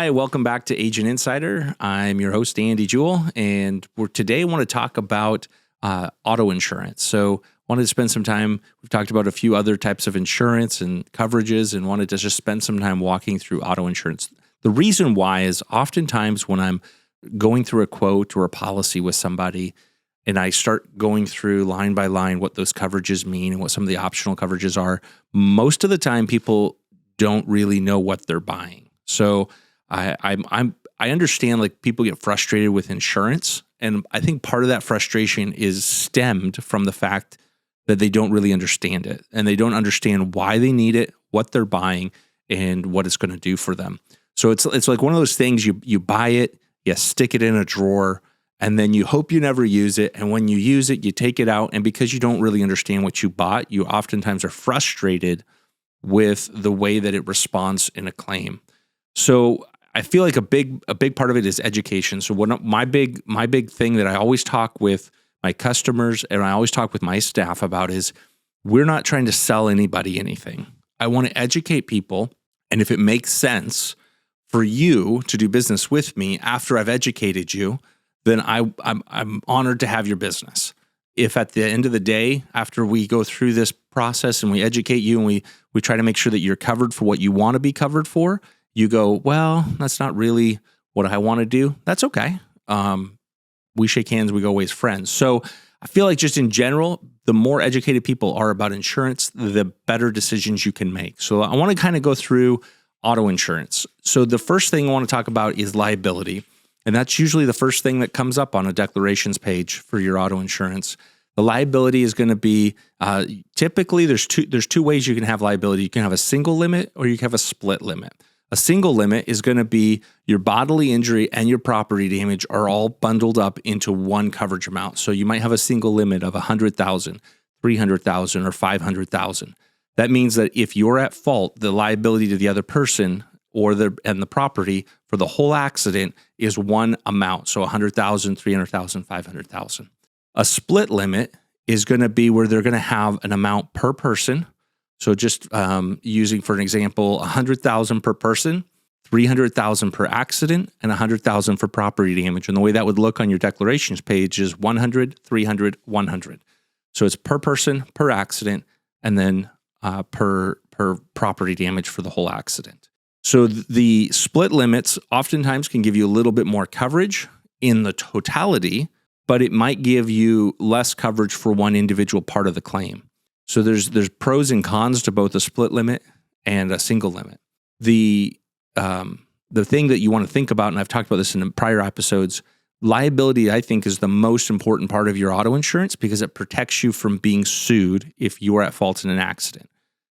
Hi, welcome back to Agent Insider. I'm your host, Andy Jewell, and today I want to talk about auto insurance. So wanted to spend some time, we've talked about a few other types of insurance and coverages, and wanted to just spend some time walking through auto insurance. The reason why is oftentimes when I'm going through a quote or a policy with somebody, and I start going through line by line what those coverages mean and what some of the optional coverages are, most of the time people don't really know what they're buying. So I understand, like, people get frustrated with insurance, and I think part of that frustration is stemmed from the fact that they don't really understand it, and they don't understand why they need it, what they're buying, and what it's going to do for them. So it's like one of those things, you buy it, you stick it in a drawer, and then you hope you never use it. And when you use it, you take it out, and because you don't really understand what you bought, you oftentimes are frustrated with the way that it responds in a claim. So I feel like a big part of it is education. So my big thing that I always talk with my customers and I always talk with my staff about is, we're not trying to sell anybody anything. I want to educate people, and if it makes sense for you to do business with me after I've educated you, then I'm honored to have your business. If at the end of the day, after we go through this process and we educate you and we try to make sure that you're covered for what you want to be covered for, you go, well, that's not really what I want to do. That's okay. We shake hands, we go away as friends. So I feel like just in general, the more educated people are about insurance, the better decisions you can make. So I want to kind of go through auto insurance. So the first thing I want to talk about is liability. And that's usually the first thing that comes up on a declarations page for your auto insurance. The liability is going to be, typically there's two ways you can have liability. You can have a single limit or you can have a split limit. A single limit is going to be your bodily injury and your property damage are all bundled up into one coverage amount. So you might have a single limit of $100,000, $300,000, or $500,000. That means that if you're at fault, the liability to the other person and the property for the whole accident is one amount. So $100,000, $300,000, $500,000. A split limit is going to be where they're going to have an amount per person. So just using for an example, $100,000 per person, $300,000 per accident, and $100,000 for property damage. And the way that would look on your declarations page is 100, 300, 100. So it's per person, per accident, and then per property damage for the whole accident. So the split limits oftentimes can give you a little bit more coverage in the totality, but it might give you less coverage for one individual part of the claim. So there's pros and cons to both a split limit and a single limit. The thing that you want to think about, and I've talked about this in prior episodes, liability, I think, is the most important part of your auto insurance because it protects you from being sued if you are at fault in an accident.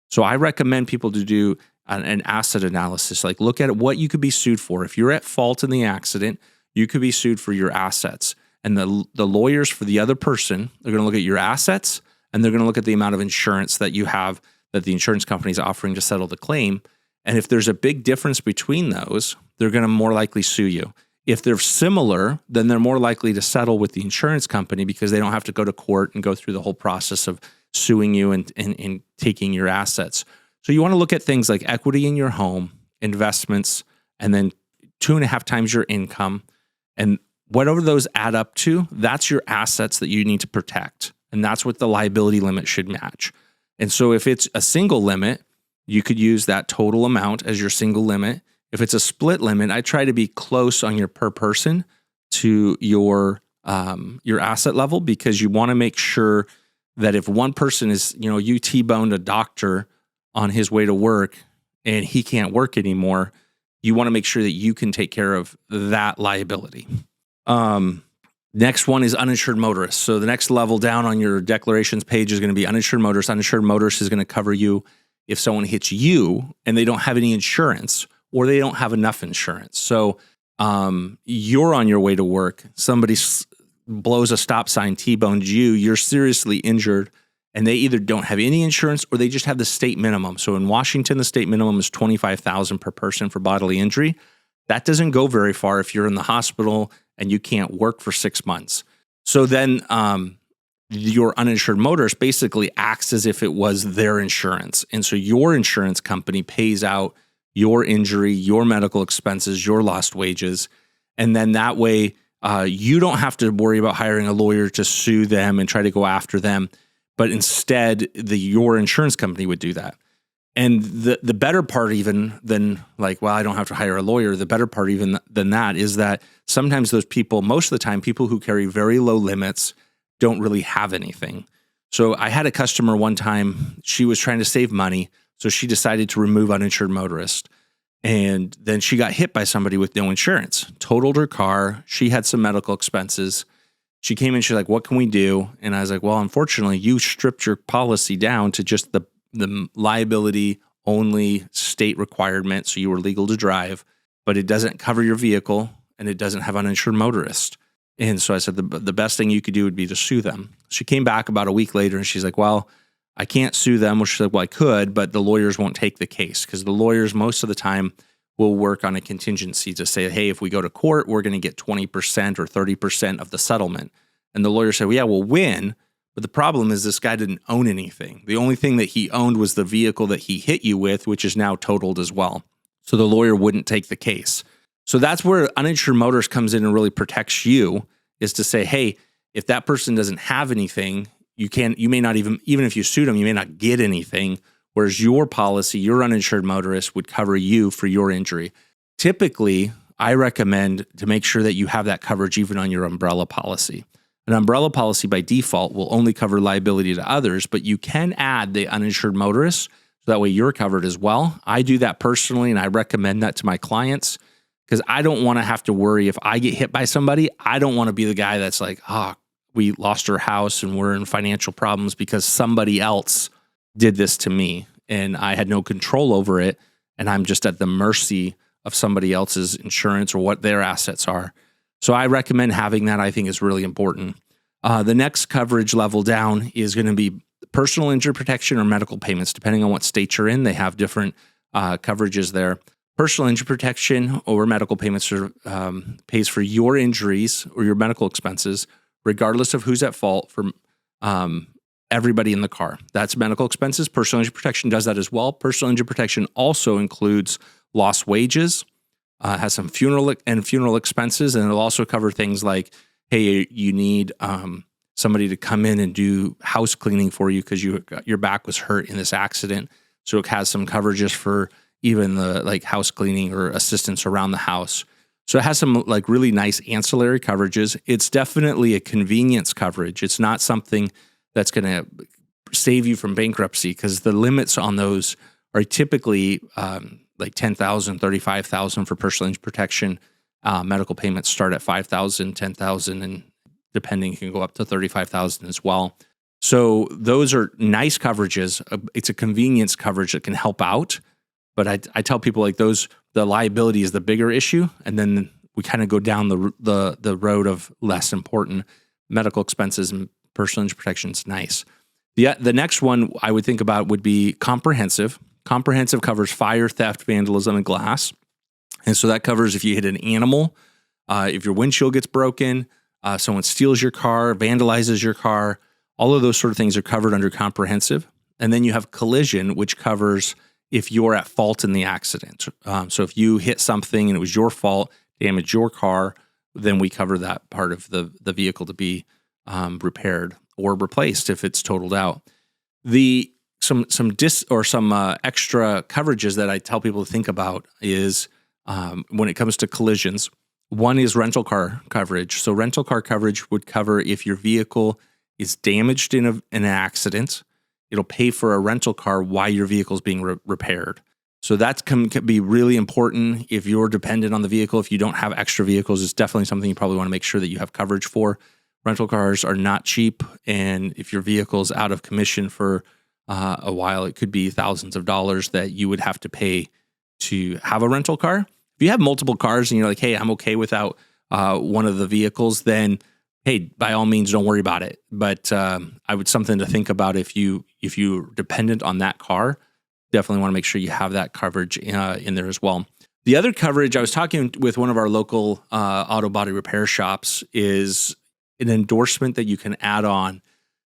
So I recommend people to do an asset analysis, like look at what you could be sued for. If you're at fault in the accident, you could be sued for your assets. And the lawyers for the other person are going to look at your assets, and they're going to look at the amount of insurance that you have that the insurance company is offering to settle the claim. And if there's a big difference between those, they're going to more likely sue you. If they're similar, then they're more likely to settle with the insurance company because they don't have to go to court and go through the whole process of suing you and taking your assets. So you want to look at things like equity in your home, investments, and then 2.5 times your income. And whatever those add up to, that's your assets that you need to protect. And that's what the liability limit should match. And so if it's a single limit, you could use that total amount as your single limit. If it's a split limit, I try to be close on your per person to your asset level, because you want to make sure that if one person is, you T-boned a doctor on his way to work and he can't work anymore, you want to make sure that you can take care of that liability. Next one is uninsured motorists. So the next level down on your declarations page is going to be uninsured motorists. Uninsured motorists is going to cover you if someone hits you and they don't have any insurance or they don't have enough insurance. So you're on your way to work, somebody blows a stop sign, T-bones you, you're seriously injured, and they either don't have any insurance or they just have the state minimum. So in Washington, the state minimum is $25,000 per person for bodily injury. That doesn't go very far if you're in the hospital and you can't work for 6 months. So then your uninsured motorist basically acts as if it was their insurance. And so your insurance company pays out your injury, your medical expenses, your lost wages. And then that way, you don't have to worry about hiring a lawyer to sue them and try to go after them. But instead, your insurance company would do that. And the better part even than like, well, I don't have to hire a lawyer. The better part even than that is that sometimes those people, most of the time, people who carry very low limits don't really have anything. So I had a customer one time, she was trying to save money. So she decided to remove uninsured motorist. And then she got hit by somebody with no insurance, totaled her car. She had some medical expenses. She came in, she's like, what can we do? And I was like, well, unfortunately, you stripped your policy down to just the liability only state requirement. So you were legal to drive, but it doesn't cover your vehicle and it doesn't have uninsured motorist. And so I said, the best thing you could do would be to sue them. She came back about a week later and she's like, well, I can't sue them. Well, she's like, well, I could, but the lawyers won't take the case because the lawyers most of the time will work on a contingency to say, hey, if we go to court, we're going to get 20% or 30% of the settlement. And the lawyer said, well, yeah, we'll win. But the problem is this guy didn't own anything. The only thing that he owned was the vehicle that he hit you with, which is now totaled as well. So the lawyer wouldn't take the case. So that's where uninsured motorist comes in and really protects you, is to say, hey, if that person doesn't have anything, you may not even if you sued them, you may not get anything. Whereas your policy, your uninsured motorist would cover you for your injury. Typically, I recommend to make sure that you have that coverage even on your umbrella policy. An umbrella policy by default will only cover liability to others, but you can add the uninsured motorist so that way you're covered as well. I do that personally, and I recommend that to my clients because I don't want to have to worry if I get hit by somebody. I don't want to be the guy that's like, we lost our house and we're in financial problems because somebody else did this to me and I had no control over it. And I'm just at the mercy of somebody else's insurance or what their assets are. So I recommend having that. I think is really important. The next coverage level down is going to be personal injury protection or medical payments, depending on what state you're in. They have different coverages there. Personal injury protection or medical payments pays for your injuries or your medical expenses, regardless of who's at fault, for everybody in the car. That's medical expenses. Personal injury protection does that as well. Personal injury protection also includes lost wages, has some funeral expenses, and it'll also cover things like, hey, you need somebody to come in and do house cleaning for you because your back was hurt in this accident. So it has some coverages for even the like house cleaning or assistance around the house. So it has some like really nice ancillary coverages. It's definitely a convenience coverage. It's not something that's going to save you from bankruptcy because the limits on those are typically like $10,000, $35,000 for personal injury protection. Medical payments start at $5,000, $10,000, and depending, can go up to $35,000 as well. So those are nice coverages. It's a convenience coverage that can help out. But I tell people like the liability is the bigger issue, and then we kind of go down the road of less important medical expenses and personal injury protection is nice. The next one I would think about would be comprehensive. Comprehensive covers fire, theft, vandalism, and glass. And so that covers if you hit an animal, if your windshield gets broken, someone steals your car, vandalizes your car, all of those sort of things are covered under comprehensive. And then you have collision, which covers if you're at fault in the accident. So if you hit something and it was your fault, damaged your car, then we cover that part of the vehicle to be repaired or replaced if it's totaled out. Some extra coverages that I tell people to think about is when it comes to collisions. One is rental car coverage. So rental car coverage would cover if your vehicle is damaged in an accident. It'll pay for a rental car while your vehicle is being repaired. So that can be really important if you're dependent on the vehicle. If you don't have extra vehicles, it's definitely something you probably want to make sure that you have coverage for. Rental cars are not cheap, and if your vehicle's out of commission for a while, it could be thousands of dollars that you would have to pay to have a rental car. If you have multiple cars and you're like, hey, I'm okay without one of the vehicles, then hey, by all means, don't worry about it. But I would something to think about if you're dependent on that car. Definitely want to make sure you have that coverage in there as well. The other coverage, I was talking with one of our local auto body repair shops, is an endorsement that you can add on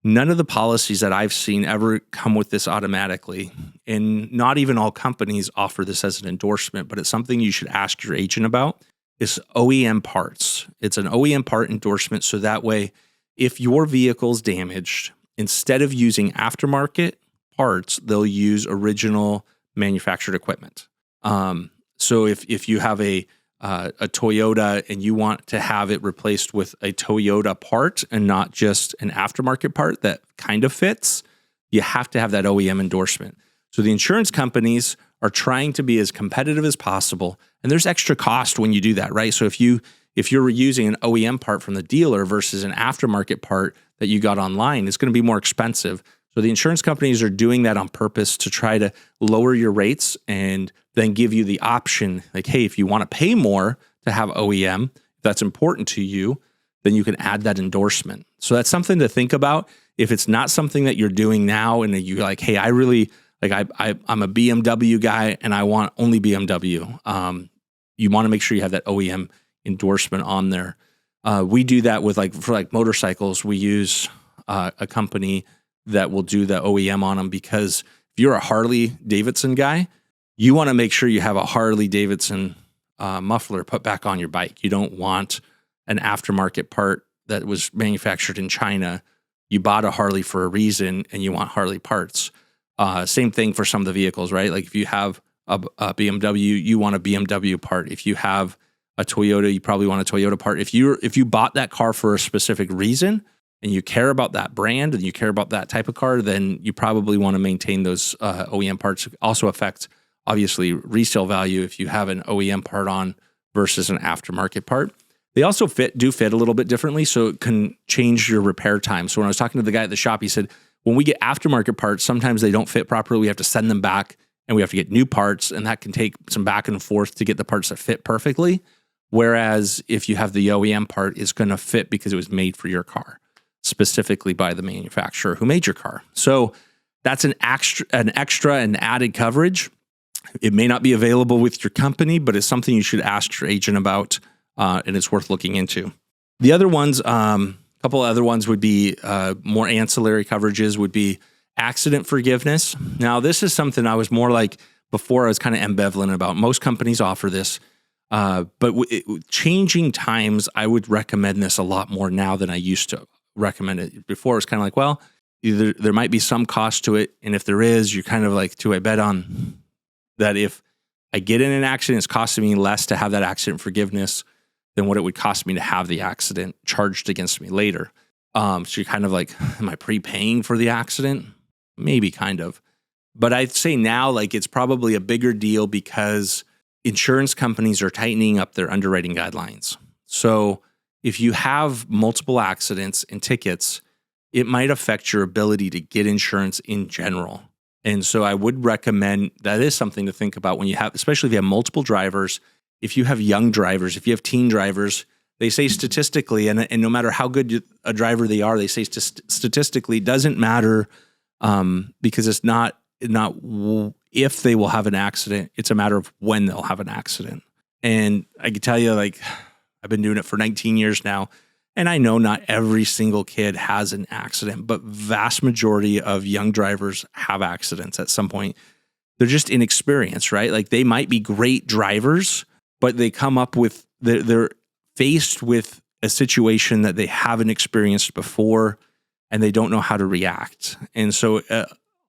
None of the policies that I've seen ever come with this automatically. And not even all companies offer this as an endorsement, but it's something you should ask your agent about. Is OEM parts. It's an OEM part endorsement. So that way, if your vehicle's damaged, instead of using aftermarket parts, they'll use original manufactured equipment. So if you have a Toyota and you want to have it replaced with a Toyota part and not just an aftermarket part that kind of fits, you have to have that OEM endorsement. So the insurance companies are trying to be as competitive as possible, and there's extra cost when you do that, right? So if you're using an OEM part from the dealer versus an aftermarket part that you got online, it's going to be more expensive. So the insurance companies are doing that on purpose to try to lower your rates and then give you the option, like, hey, if you want to pay more to have OEM, if that's important to you, then you can add that endorsement. So that's something to think about. If it's not something that you're doing now and you're like, hey, I really, like I'm a BMW guy and I want only BMW, you want to make sure you have that OEM endorsement on there. We do that with for motorcycles. We use a company that will do the OEM on them, because if you're a Harley Davidson guy, you want to make sure you have a Harley Davidson muffler put back on your bike. You don't want an aftermarket part that was manufactured in China. You bought a Harley for a reason and you want Harley parts. Same thing for some of the vehicles, right? Like if you have a BMW, you want a BMW part. If you have a Toyota, you probably want a Toyota part. If you bought that car for a specific reason and you care about that brand and you care about that type of car, then you probably want to maintain those OEM parts. Also affect, obviously, resale value if you have an OEM part on versus an aftermarket part. They also do fit a little bit differently, so it can change your repair time. So when I was talking to the guy at the shop, he said, when we get aftermarket parts, sometimes they don't fit properly. We have to send them back and we have to get new parts, and that can take some back and forth to get the parts that fit perfectly. Whereas if you have the OEM part, it's going to fit because it was made for your car, specifically by the manufacturer who made your car. So that's an extra and added coverage. It may not be available with your company, but it's something you should ask your agent about, and it's worth looking into. The other ones, a couple of other ones would be more ancillary coverages would be accident forgiveness. Now, this is something I was more like before I was kind of ambivalent about. Most companies offer this, but changing times, I would recommend this a lot more now than I used to recommend it. Before, it was kind of like, well, either there might be some cost to it, and if there is, you're kind of like, do I bet on that if I get in an accident, it's costing me less to have that accident forgiveness than what it would cost me to have the accident charged against me later. So you're kind of like, am I prepaying for the accident? Maybe kind of. But I'd say now, like, it's probably a bigger deal because insurance companies are tightening up their underwriting guidelines. So if you have multiple accidents and tickets, it might affect your ability to get insurance in general. And so I would recommend that is something to think about when you have, especially if you have multiple drivers. If you have young drivers, if you have teen drivers, they say statistically, and no matter how good a driver they are, they say statistically doesn't matter, because it's not if they will have an accident, it's a matter of when they'll have an accident. And I can tell you, like, I've been doing it for 19 years now, and I know not every single kid has an accident, but vast majority of young drivers have accidents at some point. They're just inexperienced, right? Like, they might be great drivers, but they come up with, they're faced with a situation that they haven't experienced before, and they don't know how to react. And so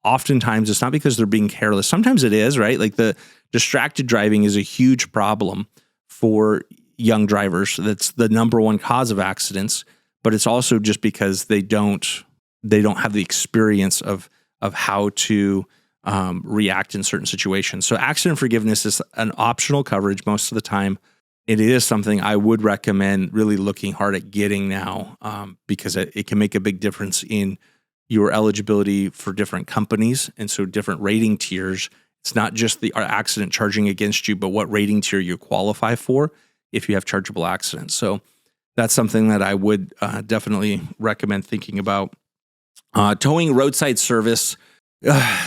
oftentimes it's not because they're being careless. Sometimes it is, right? Like, the distracted driving is a huge problem for young drivers. That's the number one cause of accidents, but it's also just because they don't have the experience of how to react in certain situations. So accident forgiveness is an optional coverage most of the time. It is something I would recommend really looking hard at getting now, because it can make a big difference in your eligibility for different companies. And so different rating tiers, it's not just the accident charging against you, but what rating tier you qualify for if you have chargeable accidents. So that's something that I would definitely recommend thinking about. Towing roadside service.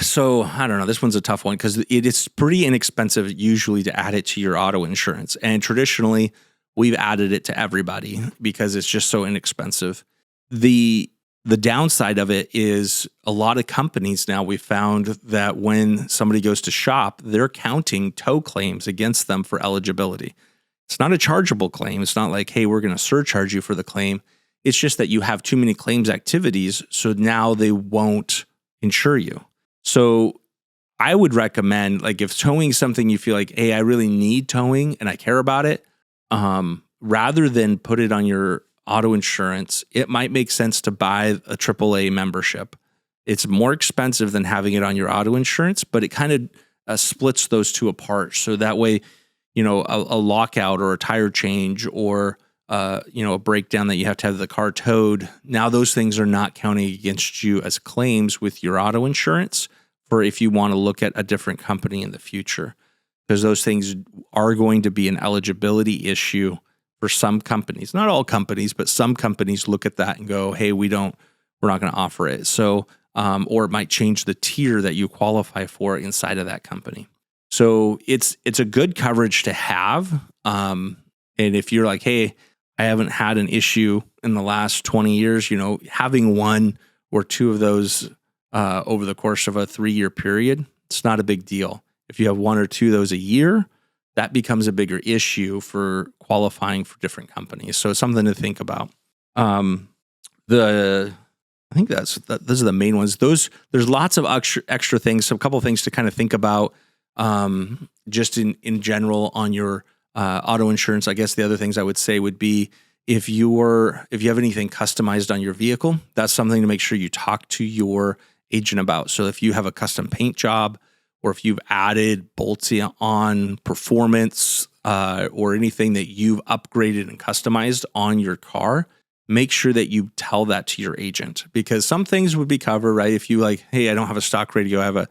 So I don't know. This one's a tough one because it is pretty inexpensive usually to add it to your auto insurance. And traditionally, we've added it to everybody because it's just so inexpensive. The The downside of it is a lot of companies now, we found that when somebody goes to shop, they're counting tow claims against them for eligibility. It's not a chargeable claim. It's not like, hey, we're going to surcharge you for the claim. It's just that you have too many claims activities, so now they won't insure you. So I would recommend, like, if towing is something you feel like, hey, I really need towing and I care about it, rather than put it on your auto insurance, it might make sense to buy a AAA membership. It's more expensive than having it on your auto insurance, but it kind of splits those two apart. So that way, a lockout or a tire change or a breakdown that you have to have the car towed. Now those things are not counting against you as claims with your auto insurance for if you want to look at a different company in the future, because those things are going to be an eligibility issue for some companies. Not all companies, but some companies look at that and go, hey, we're not going to offer it. So, or it might change the tier that you qualify for inside of that company. So it's a good coverage to have. And if you're like, hey, I haven't had an issue in the last 20 years, having one or two of those over the course of a 3-year period, it's not a big deal. If you have one or two of those a year, that becomes a bigger issue for qualifying for different companies. So it's something to think about. I think those are the main ones. There's lots of extra things. So a couple of things to kind of think about just in general on your auto insurance. I guess the other things I would say would be if you have anything customized on your vehicle, that's something to make sure you talk to your agent about. So if you have a custom paint job, or if you've added bolts on performance or anything that you've upgraded and customized on your car, make sure that you tell that to your agent, because some things would be covered, right? If you like, hey, I don't have a stock radio, I have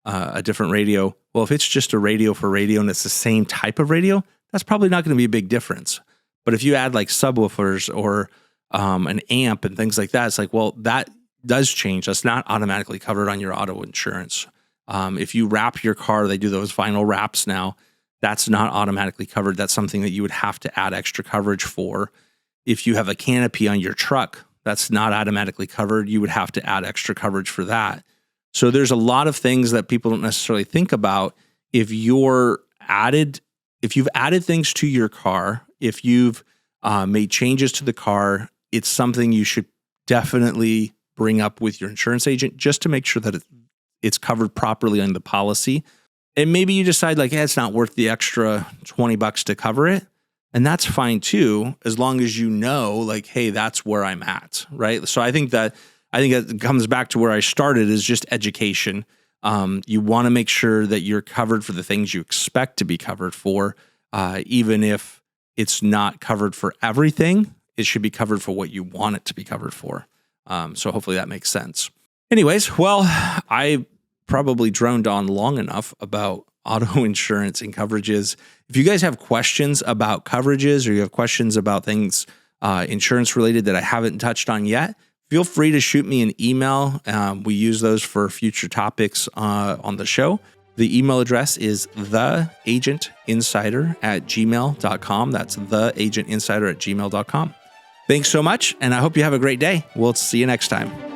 a different radio. Well, if it's just a radio for radio and it's the same type of radio, that's probably not going to be a big difference. But if you add like subwoofers or an amp and things like that, it's like, well, that does change. That's not automatically covered on your auto insurance. If you wrap your car, they do those vinyl wraps now. That's not automatically covered. That's something that you would have to add extra coverage for. If you have a canopy on your truck, that's not automatically covered. You would have to add extra coverage for that. So there's a lot of things that people don't necessarily think about. If you've added things to your car, if you've made changes to the car, it's something you should definitely bring up with your insurance agent just to make sure that it's covered properly on the policy. And maybe you decide like, hey, it's not worth the extra $20 to cover it. And that's fine too, as long as you know, like, hey, that's where I'm at, right? So I think that comes back to where I started, is just education. You want to make sure that you're covered for the things you expect to be covered for, even if it's not covered for everything. It should be covered for what you want it to be covered for. So hopefully that makes sense. Anyways, well, I probably droned on long enough about auto insurance and coverages. If you guys have questions about coverages or you have questions about things insurance related that I haven't touched on yet, feel free to shoot me an email. We use those for future topics on the show. The email address is theagentinsider@gmail.com. That's theagentinsider@gmail.com. Thanks so much, and I hope you have a great day. We'll see you next time.